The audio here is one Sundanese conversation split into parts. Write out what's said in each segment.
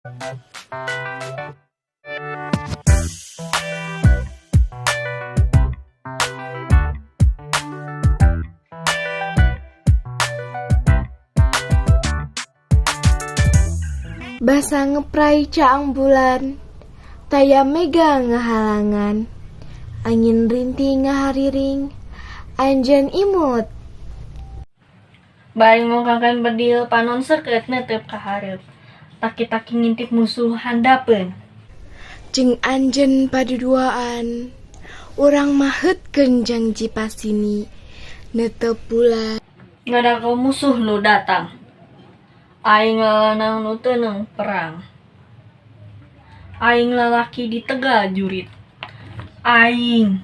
Basa ngeprai caang bulan, taya mega ngahalangan, angin rinting ngahariring, anjeun imut. Bari ngongkangkeun bedil panon seukeut neuteup ka hareup. Taki-taki ngintip musuh handapeun. Jeung anjeun paduduaan, urang maheutkeun janji pasini, neuteup pula. Ngadako musuh nu datang. Aing lalanang nu teuneng perang. Aing lalaki di Tegal jurit. Aing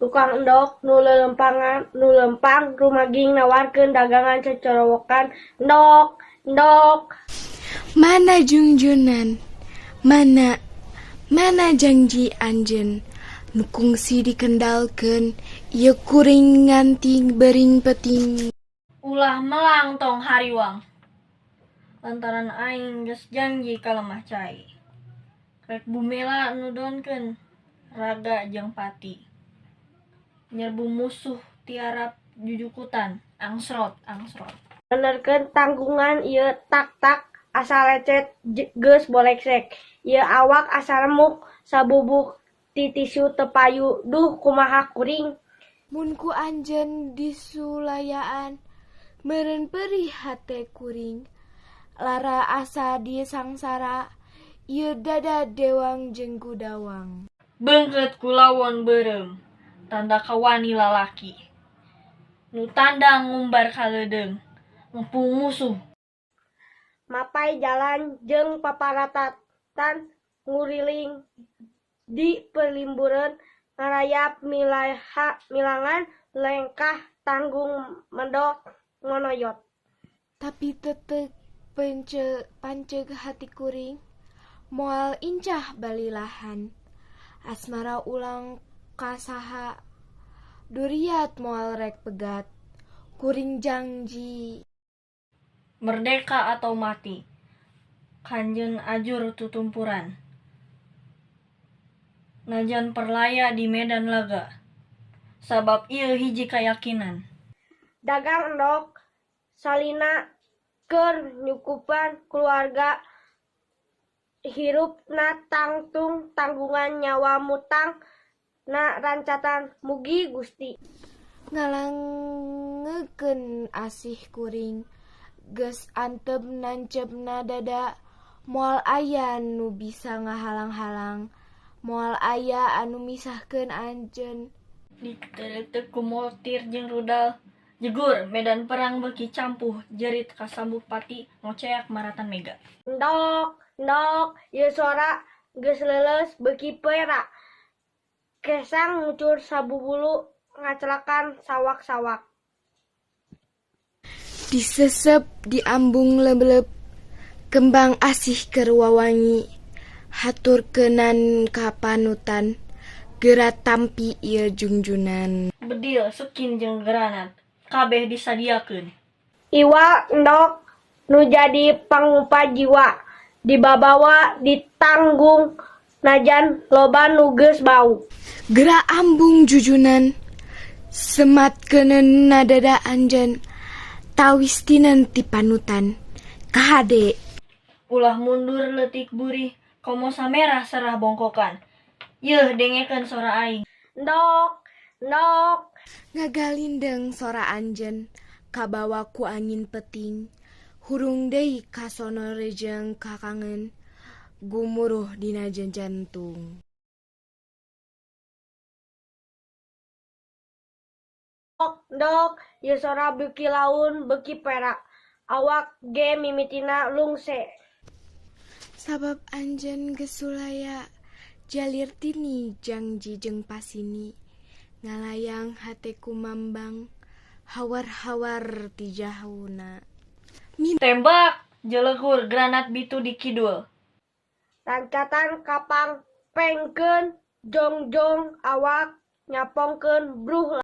Tukang endog nu lempang rumaging nawarkeun dagangan cecorowokan. Endog. Mana junjunan, mana janji anjeun, nu kungsi dikendalkeun, ieu kuring nganti bering peting. ulah melang tong hariwang. Lantaran aing geus janji ka lemah cai. Rek bumela nudonkeun raga jeung pati. Nyerbu musuh tiarap jujukutan, angsrot. Benerkeun tanggungan ieu tak asa lecet geus boleksek. Ieu awak asa remuk sabubuk ti tisu teu payu. Duh kumaha kuring. Mun ku anjeun disulayaan, meureun perih hate kuring. Lara asa di sangsara, ieu dada dewang jeung gudawang. Beungkeut ku lawon beureum, tanda kawani lalaki. Nu tandang ngumbar kaleudeng, ngepung musuh. Mapai jalan jeung paparatatan nguriling di pelimbureun ngarayap milangan lengkah tanggung mendok ngonoyot. Tapi tetep panceg hati kuring, moal incah balilahan. Asmara ulang kasaha, duriat moal rek pegat, kuring janji. Merdeka atau mati, kanjeun ajur tutumpuran. Najan perlaya di medan laga, sabab ieu hiji kayakinan. Dagang endog salina keur nyukupan keluarga hirupna tanggungan nyawa mutang na rancatan mugi Gusti. Ngalangekeun asih kuring, geus antep nancepna dada, moal aya nu bisa ngahalang-halang, moal aya anu misahkeun anjeun. Diteleuteuk ku mortir jeung rudal, jegur medan perang beuki campuh, jerit kasambuk pati ngoceak maratan mega. Endog, ieu suara geus leuleus beuki peura. Kesang ngucur sabubulu ngacelakan sawak-sawak. Disesep diambung lebleb, kembang asih keur wawangi, haturkeunan ka panutan, geura tampi ieu junjunan. Bedil, sukin jeung granat, kabeh disadiakeun. Iwa endog nu jadi pangupa jiwa, dibabawa ditanggung najan loba nu geus bau. Geura ambung jujunan, sematkeun dada anjeun, tawistinan ti panutan, kahade. Ulah mundur leutik burih, komo samerah sarah bongkokan. Yeuh dengekeun sora aing. Endog. Ngagalindeng sora anjeun, kabawa ku angin peting, hurung deui kasono rejeng kakangen, gumuruh dina jantung. Endog, ieu sora beuki laun beuki perak. Awak ge mimitina lungse. Sabab anjeun geus sulaya, jalir tini janji jeung pasini, ngalayang hateku mambang, hawar-hawar ti jahuna. Tembak, jelegur granat bitu di kidul. Rancatan kapang pengkeun jongjong awak nyapongkeun bruh